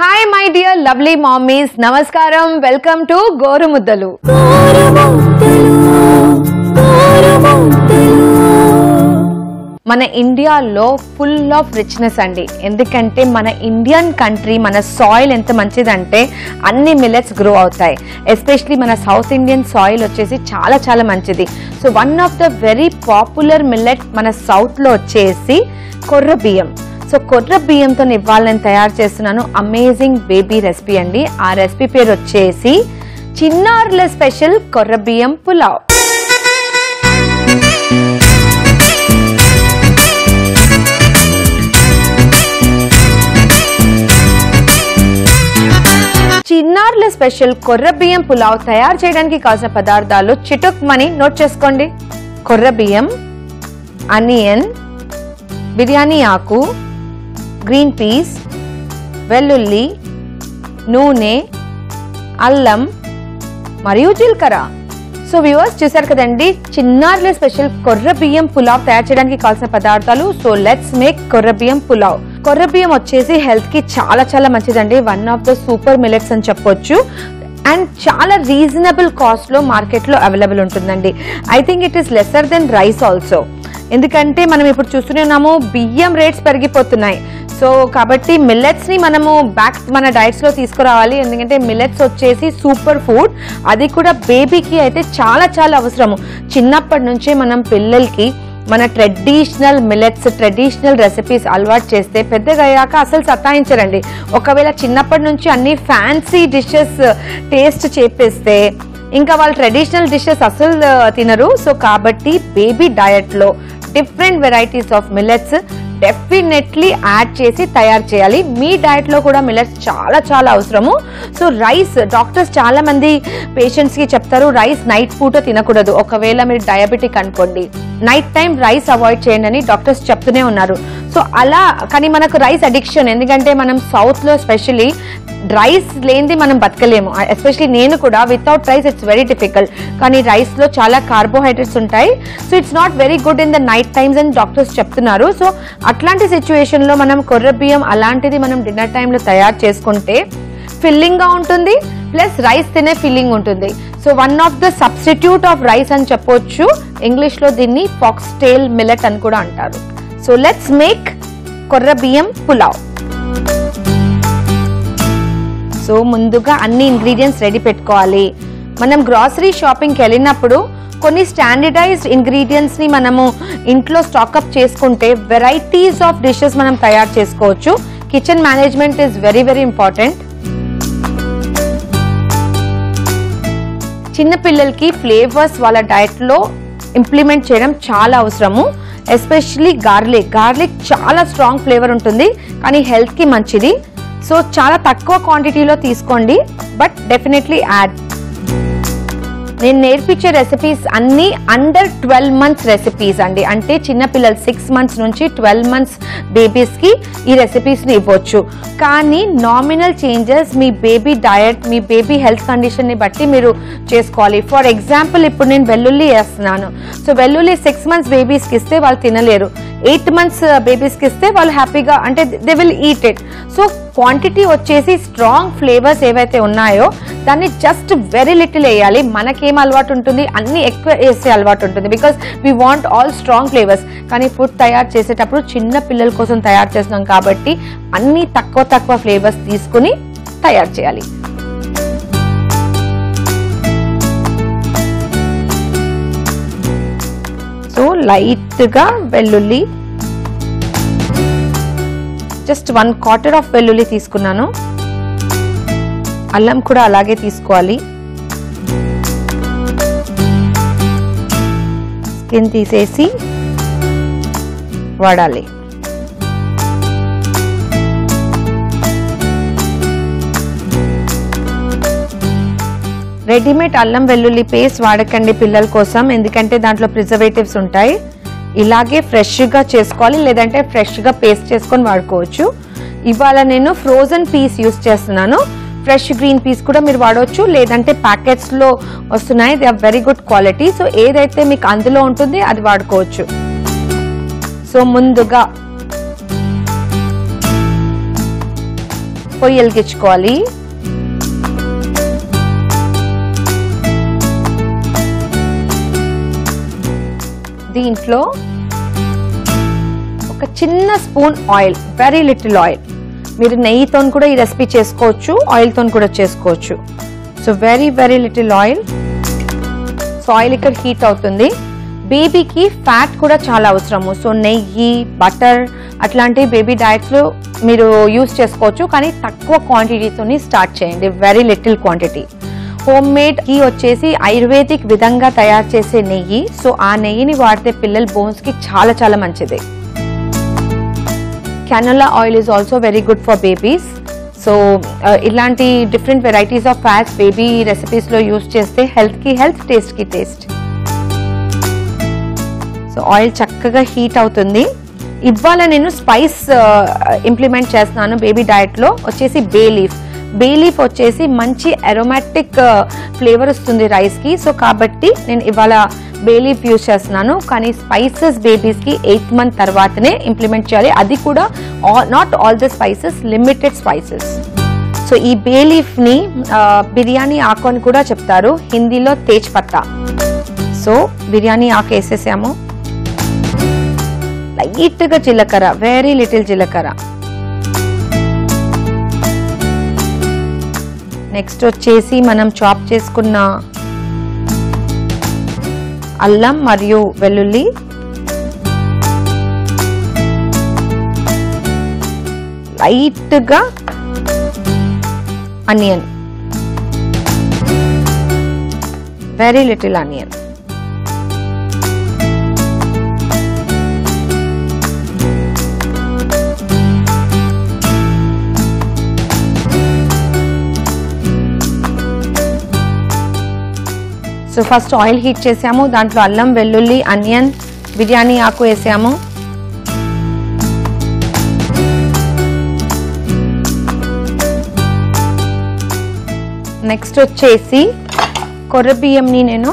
Hi my dear lovely mommies, Namaskaram, welcome to Goru Muddalu. మన ఇండియాలో full of richness అండి. ఎందుకంటే మన ఇండియన్ కంట్రీ, మన సాయిల్ ఎంత మంచిదంటే అన్ని మిల్లెట్స్ గ్రో అవుతాయి. ఎస్పెషలీ మన సౌత్ ఇండియన్ సాయిల్ వచ్చేసి చాలా చాలా మంచిది. So one of the very popular millet మన సౌత్లో వచ్చేసి కొర్ర బియ్యం. సో కొర్ర బియ్యంతో ఇవాళ నేను తయారు చేస్తున్నాను అమేజింగ్ బేబీ రెసిపీ అండి. ఆ రెసిపీ పేరు వచ్చేసి చిన్నారుల స్పెషల్ కొర్ర బియ్యం పులావ్. చిన్నారుల స్పెషల్ కొర్ర బియ్యం పులావ్ తయారు చేయడానికి కావాల్సిన పదార్థాలు చిటుక్మని నోట్ చేసుకోండి. కొర్ర బియ్యం, ఆనియన్, బిర్యానీ ఆకు, గ్రీన్ పీస్, వెల్లుల్లి, నూనె, అల్లం మరియు జీలకర్ర. సో వ్యూవర్స్ చూసారు కదండి, చిన్నారుల స్పెషల్ కొర్ర బియ్యం పులావ్ తయారు చేయడానికి కావాల్సిన పదార్థాలు. సో లెట్స్ మేక్ కొర్ర బియ్యం పులావ్. కొర్ర బియ్యం వచ్చేసి హెల్త్ కి చాలా చాలా మంచిదండి. One of the super millets అని చెప్పొచ్చు. అండ్ చాలా రీజనబుల్ కాస్ట్ లో మార్కెట్ లో అవైలబుల్ ఉంటుందండి. I think it is lesser than rice also. ఎందుకంటే మనం ఇప్పుడు చూస్తూనే ఉన్నాము, బియ్యం రేట్స్ పెరిగిపోతున్నాయి. సో కాబట్టి మిల్లెట్స్ ని మనము బ్యాక్ మన డైట్స్ లో తీసుకురావాలి. ఎందుకంటే మిల్లెట్స్ వచ్చేసి సూపర్ ఫుడ్. అది కూడా బేబీకి అయితే చాలా చాలా అవసరము. చిన్నప్పటి నుంచే మనం పిల్లలకి మన ట్రెడిషనల్ మిల్లెట్స్, ట్రెడిషనల్ రెసిపీస్ అలవాటు చేస్తే పెద్దగా అయ్యాక అసలు సతాయించరండి. ఒకవేళ చిన్నప్పటి నుంచి అన్ని ఫ్యాన్సీ డిషెస్ టేస్ట్ చేపిస్తే ఇంకా వాళ్ళు ట్రెడిషనల్ డిషెస్ అసలు తినరు. సో కాబట్టి బేబీ డయట్లో different varieties of millets definitely add చేసి తయారు చేయాలి. మీ డయట్లో కూడా మిల్లెట్స్ చాలా చాలా అవసరము. సో రైస్, డాక్టర్స్ చాలా మంది పేషెంట్స్ కి చెప్తారు రైస్ నైట్ పూట తినకూడదు. ఒకవేళ మీరు డయాబెటిక్ అనుకోండి, నైట్ టైం రైస్ అవాయిడ్ చేయండి అని డాక్టర్స్ చెప్తూనే ఉన్నారు. సో అలా కానీ మనకు రైస్ అడిక్షన్. ఎందుకంటే మనం సౌత్ లో స్పెషలీ రైస్ లేనిది మనం బతకలేము. ఎస్పెషలీ నేను కూడా without rice it's very difficult. కానీ రైస్ లో చాలా కార్బోహైడ్రేట్స్ ఉంటాయి. So it's not very good in the night times అని డాక్టర్స్ చెప్తున్నారు. సో అట్లాంటి సిచ్యువేషన్ లో మనం కొర్ర బియ్యం అలాంటిది మనం డిన్నర్ టైంలో తయారు చేసుకుంటే ఫిల్లింగ్ గా ఉంటుంది, ప్లస్ రైస్ తినే ఫీలింగ్ ఉంటుంది. So one of the substitute of rice అని చెప్పొచ్చు. ఇంగ్లీష్ లో దీన్ని ఫాక్స్ టెయిల్ మిల్లెట్ అని కూడా అంటారు. సో లెట్స్ మేక్ కొర్ర బియ్యం పులావ్. సో ముందుగా అన్ని ఇంగ్రీడియంట్స్ రెడీ పెట్టుకోవాలి. మనం గ్రాసరీ షాపింగ్కి వెళ్ళినప్పుడు కొన్ని స్టాండర్డైజ్డ్ ఇంగ్రీడియంట్స్ ని మనము ఇంట్లో స్టాక్అప్ చేసుకుంటే వెరైటీస్ ఆఫ్ డిషెస్ మనం తయారు చేసుకోవచ్చు. Kitchen management is very very important. చిన్నపిల్లలకి ఫ్లేవర్స్ వాళ్ళ డయట్లో ఇంప్లిమెంట్ చేయడం చాలా అవసరము. ఎస్పెషలీ గార్లిక్ చాలా స్ట్రాంగ్ ఫ్లేవర్ ఉంటుంది, కానీ హెల్త్ కి మంచిది. సో చాలా తక్కువ క్వాంటిటీలో తీసుకోండి, బట్ డెఫినెట్లీ యాడ్. నేను నేర్పించే రెసిపీస్ అన్ని అండర్ 12 months రెసిపీస్ అండి. అంటే చిన్నపిల్లలు 6 months నుంచి 12 months బేబీస్కి ఈ రెసిపీస్ని ఇవ్వచ్చు. కానీ నామినల్ చేంజెస్ మీ బేబీ డయట్, మీ బేబీ హెల్త్ కండిషన్ని బట్టి మీరు చేసుకోవాలి. ఫర్ ఎగ్జాంపుల్ ఇప్పుడు నేను వెల్లుల్లి వేస్తున్నాను. సో వెల్లుల్లి 6 months బేబీస్కి ఇస్తే వాళ్ళు తినలేరు. 8 months బేబీస్కి ఇస్తే వాళ్ళు హ్యాపీగా, అంటే they will eat it. So quantity వచ్చేసి స్ట్రాంగ్ ఫ్లేవర్స్ ఏవైతే ఉన్నాయో దాన్ని జస్ట్ వెరీ లిటిల్ వేయాలి. మనకేం అలవాటు ఉంటుంది, అన్ని ఎక్కువ వేసే అలవాటు ఉంటుంది, because we want all strong flavours. కానీ ఫుడ్ తయారు చేసేటప్పుడు చిన్న పిల్లల కోసం తయారు చేస్తున్నాం కాబట్టి అన్ని తక్కువ తక్కువ ఫ్లేవర్స్ తీసుకుని తయారు చేయాలి. సో లైట్గా వెల్లుల్లి, జస్ట్ 1/4 ఆఫ్ వెల్లుల్లి తీసుకున్నాను. అల్లం కూడా అలాగే తీసుకోవాలి. స్కిన్ తీసేసి వాడాలి. రెడీమేడ్ అల్లం వెల్లుల్లి పేస్ట్ వాడకండి పిల్లల కోసం, ఎందుకంటే దాంట్లో ప్రిజర్వేటివ్స్ ఉంటాయి. ఇలాగే ఫ్రెష్గా చేసుకోవాలి, లేదంటే ఫ్రెష్గా పేస్ట్ చేసుకొని వాడుకోవచ్చు. ఇవాళ నేను ఫ్రోజన్ పీస్ యూస్ చేస్తున్నాను. ఫ్రెష్ గ్రీన్ పీస్ కూడా మీరు వాడవచ్చు, లేదంటే ప్యాకెట్స్లో వస్తున్నాయి, they are very good quality. So ఏదైతే మీకు అందులో ఉంటుంది అది వాడుకోవచ్చు. సో ముందుగా పొయ్యి వెలిగించుకోవాలి. దీంట్లో ఒక చిన్న spoon oil, very little oil. మీరు నెయ్యితో కూడా ఈ రెసిపీ చేసుకోవచ్చు, ఆయిల్తో కూడా చేసుకోవచ్చు. So very very little oil. So oil ఇక్కడ హీట్ అవుతుంది. బేబీకి ఫ్యాట్ కూడా చాలా అవసరము. సో నెయ్యి, బటర్ అట్లాంటి బేబీ డైట్స్లో మీరు యూస్ చేసుకోవచ్చు, కానీ తక్కువ క్వాంటిటీతో స్టార్ట్ చేయండి, very little quantity. Home made ghee వచ్చేసి ఆయుర్వేదిక్ విధంగా తయారు చేసే నెయ్యి. సో ఆ నెయ్యిని వాడితే పిల్లల బోన్స్కి చాలా చాలా మంచిది. Canola oil is also very good for babies. So ఇలాంటి different varieties of fats baby రెసిపీస్లో యూస్ చేస్తే హెల్త్కి హెల్త్, టేస్ట్కి టేస్ట్. సో ఆయిల్ చక్కగా హీట్ అవుతుంది. ఇవాళ నేను స్పైస్ ఇంప్లిమెంట్ చేస్తున్నాను బేబీ డైట్లో. వచ్చేసి బే లీఫ్. బే లీఫ్ వచ్చేసి మంచి అరోమాటిక్ ఫ్లేవర్ వస్తుంది రైస్కి. సో కాబట్టి నేను ఇవాళ బే లీఫ్ యూజ్ చేస్తున్నాను. కానీ స్పైసెస్ బేబీస్కి 8th month తర్వాతనే ఇంప్లిమెంట్ చేయాలి. అది కూడా not all the spices, limited spices. So ఈ బే లీఫ్ని బిర్యానీ ఆకు అని కూడా చెప్తారు, హిందీలో తేజ్ పత్తా. సో బిర్యానీ ఆకు వేసేసాము. లైట్గా జీలకర్ర, వెరీ లిటిల్ జీలకర్ర. నెక్స్ట్ వచ్చేసి మనం చాప్ చేసుకున్న అల్లం మరియు వెల్లుల్లి, లైట్గా onion, very little onion. So first oil heat చేసాము, దాంట్లో అల్లం, వెల్లుల్లి, ఆనియన్, బిర్యానీ ఆకు వేసాము. నెక్స్ట్ వచ్చేసి కొర్ర బియ్యంని నేను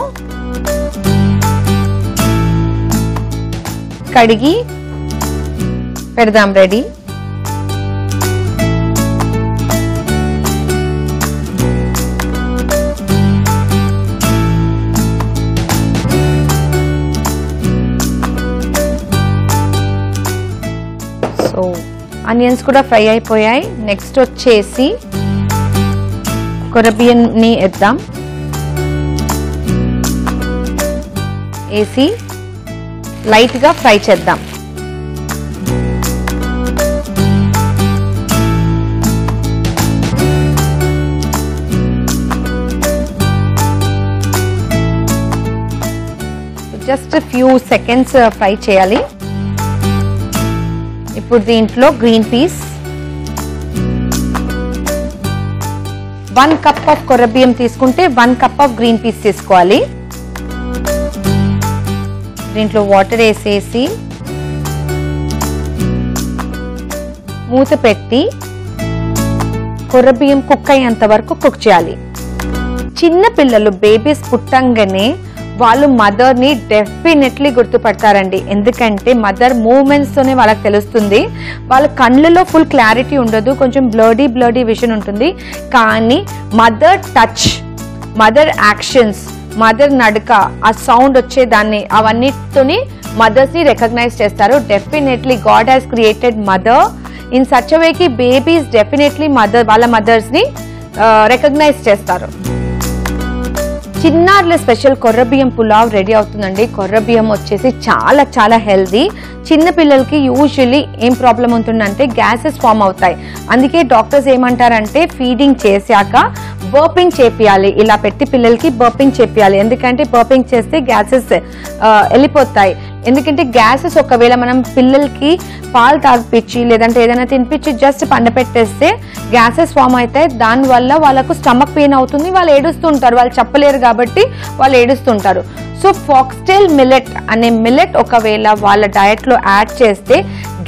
కడిగి పెడదాం రెడీ. ఆనియన్స్ కూడా ఫ్రై అయిపోయాయి. నెక్స్ట్ వచ్చేసి కొర్ర బియ్యంని వేద్దాం. వేసి లైట్గా ఫ్రై చేద్దాం. జస్ట్ ఫ్యూ సెకండ్స్ ఫ్రై చేయాలి. ఇప్పుడు దీంట్లో గ్రీన్ పీస్, 1 cup ఆఫ్ కొర్ర బియ్యం తీసుకుంటే 1 cup ఆఫ్ గ్రీన్ పీస్ తీసుకోవాలి. దీంట్లో వాటర్ వేసేసి మూత పెట్టి కొర్ర బియ్యం కుక్ అయ్యేంత వరకు కుక్ చేయాలి. చిన్న పిల్లలు బేబీస్ పుట్టంగానే వాళ్ళు మదర్ని డెఫినెట్లీ గుర్తుపడతారండి. ఎందుకంటే మదర్ మూమెంట్స్ తోనే వాళ్ళకి తెలుస్తుంది. వాళ్ళ కళ్ళలో ఫుల్ క్లారిటీ ఉండదు, కొంచెం బ్లర్డీ విజన్ ఉంటుంది. కానీ mother touch, mother actions, mother నడక, ఆ సౌండ్ వచ్చేదాన్ని, అవన్నిటితోని మదర్స్ని రికగ్నైజ్ చేస్తారు. Definitely god has created mother in such a way కి బేబీస్ డెఫినెట్లీ వాళ్ళ మదర్స్ని రికగ్నైజ్ చేస్తారు. చిన్నారుల స్పెషల్ కొర్ర బియ్యం పులావ్ రెడీ అవుతుందండి. కొర్ర బియ్యం వచ్చేసి చాలా చాలా హెల్దీ. చిన్న పిల్లలకి యూజువల్లీ ఏం ప్రాబ్లం ఉంటుందంటే గ్యాసెస్ ఫామ్ అవుతాయి. అందుకే డాక్టర్స్ ఏమంటారంటే ఫీడింగ్ చేశాక బర్పింగ్ చేపియాలి. ఇలా పెట్టి పిల్లలకి బర్పింగ్ చేపియాలి. ఎందుకంటే బర్పింగ్ చేస్తే గ్యాసెస్ వెళ్ళిపోతాయి. ఎందుకంటే గ్యాసెస్ ఒకవేళ మనం పిల్లలకి పాలు తాగిపించి లేదంటే ఏదైనా తినిపించి జస్ట్ పండపెట్టేస్తే గ్యాసెస్ ఫామ్ అవుతాయి. దానివల్ల వాళ్ళకు స్టమక్ పెయిన్ అవుతుంది, వాళ్ళు ఏడుస్తుంటారు. వాళ్ళు చెప్పలేరు కాబట్టి వాళ్ళు ఏడుస్తుంటారు. సో ఫాక్స్టైల్ మిల్లెట్ అనే మిల్లెట్ ఒకవేళ వాళ్ళ డయట్లో యాడ్ చేస్తే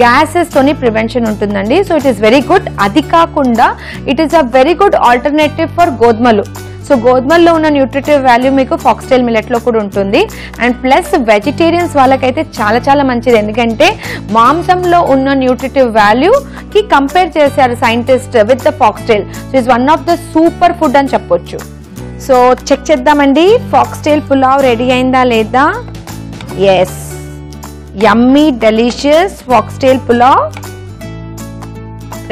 గ్యాసెస్ తోని ప్రివెన్షన్ ఉంటుందండి. So it is very good. అది కాకుండా it is a very good alternative for గోధుమలు. సో సో గోధుమల్లో ఉన్న న్యూట్రిటివ్ వాల్యూ మీకు ఫాక్స్టైల్ మిల్లెట్లో కూడా ఉంటుంది. అండ్ ప్లస్ వెజిటేరియన్స్ వాళ్ళకైతే చాలా మంచిది, ఎందుకంటే మాంసంలో ఉన్న న్యూట్రిటివ్ వాల్యూకి కంపేర్ చేశారు scientist with the foxtail. So it's one of the super food అని చెప్పొచ్చు. సో చెక్ చేద్దామండి ఫాక్స్టైల్ పులావ్ రెడీ అయిందా లేదా. ఎస్, యమ్మీ డెలిషియస్ ఫాక్స్టైల్ పులావ్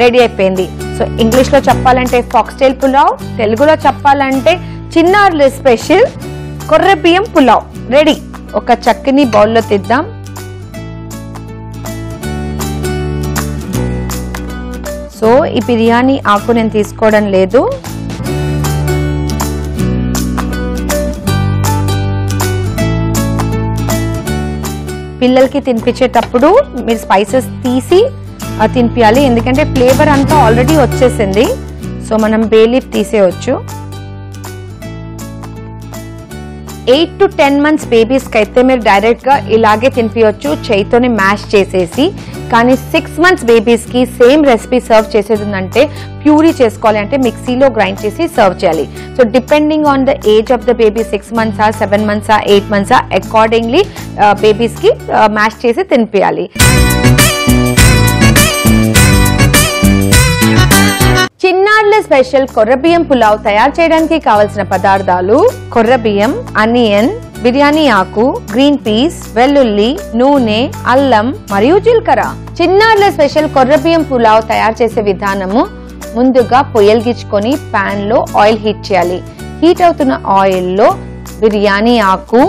రెడీ అయిపోయింది. సో ఇంగ్లీష్లో చెప్పాలంటే ఫాక్స్టైల్ పులావ్, తెలుగులో చెప్పాలంటే చిన్నారుల స్పెషల్ కొర్ర బియ్యం పులావ్ రెడీ. ఒక చక్కని బౌల్లో తీద్దాం. సో ఈ బిర్యానీ ఆకు నేను తీసుకోవడం లేదు. పిల్లలకి తినిపించేటప్పుడు మీరు స్పైసెస్ తీసి తినిపించాలి, ఎందుకంటే ఫ్లేవర్ అంతా ఆల్రెడీ వచ్చేసింది. సో మనం బే లీఫ్ తీసేయచ్చు. 8 to 10 months బేబీస్కి అయితే మీరు డైరెక్ట్గా ఇలాగే తినిపించవచ్చు చేయితోనే మ్యాష్ చేసేసి. కానీ 6 months బేబీస్కి సేమ్ రెసిపీ సర్వ్ చేసేది ఉందంటే ప్యూరీ చేసుకోవాలి, అంటే మిక్సీలో గ్రైండ్ చేసి సర్వ్ చేయాలి. So depending on the age of the baby 6 months 7 months 8 months accordingly బేబీస్కి మ్యాష్ చేసి తినిపించాలి. చిన్నారుల స్పెషల్ కొర్ర బియ్యం పులావ్ తయారు చేయడానికి కావలసిన పదార్థాలు: కొర్ర బియ్యం, ఆనియన్, బిర్యానీ ఆకు, గ్రీన్ పీస్, వెల్లుల్లి, నూనె, అల్లం మరియు జీలకర్ర. చిన్నారుల స్పెషల్ కొర్ర బియ్యం పులావ్ తయారు చేసే విధానము: ముందుగా పొయ్యలిగించుకొని పాన్ లో ఆయిల్ హీట్ చేయాలి. హీట్ అవుతున్న ఆయిల్ లో బిర్యానీ ఆకు,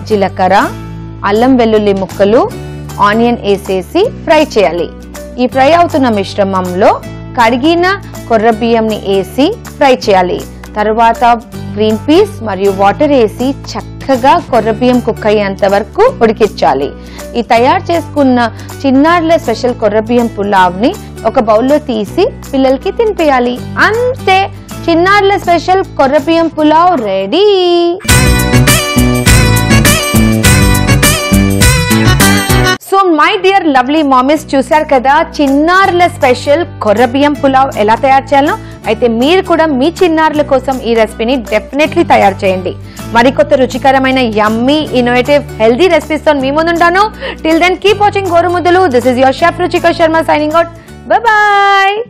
జీలకర్ర, అల్లం వెల్లుల్లి ముక్కలు, ఆనియన్ వేసేసి ఫ్రై చేయాలి. ఈ ఫ్రై అవుతున్న మిశ్రమంలో కడిగిన కొర్ర బియ్యంని వేసి ఫ్రై చేయాలి. తర్వాత గ్రీన్ పీస్ మరియు వాటర్ వేసి చక్కగా కొర్ర బియ్యం కుక్ అయ్యేంత వరకు ఉడికించాలి. ఈ తయారు చేసుకున్న చిన్నారుల స్పెషల్ కొర్ర బియ్యం పులావ్ని ఒక బౌల్లో తీసి పిల్లలకి తినిపించాలి. అంతే, చిన్నారుల స్పెషల్ కొర్ర బియ్యం pulao ready. So my dear lovely mummies, చూశారు కదా చిన్నారుల స్పెషల్ కొర్ర బియ్యం పులావ్ ఎలా తయారు చేయాలో. అయితే మీరు కూడా మీ చిన్నారుల కోసం ఈ రెసిపీని డెఫినెట్లీ తయారు చేయండి. మరికొత్త రుచికరమైన యమ్మీ ఇన్నోవేటివ్ హెల్దీ రెసిపీస్ తో మీ ముందుంటాను. Till then keep watching Gorumuddalu. This is your chef Ruchika Sharma signing out. Bye bye.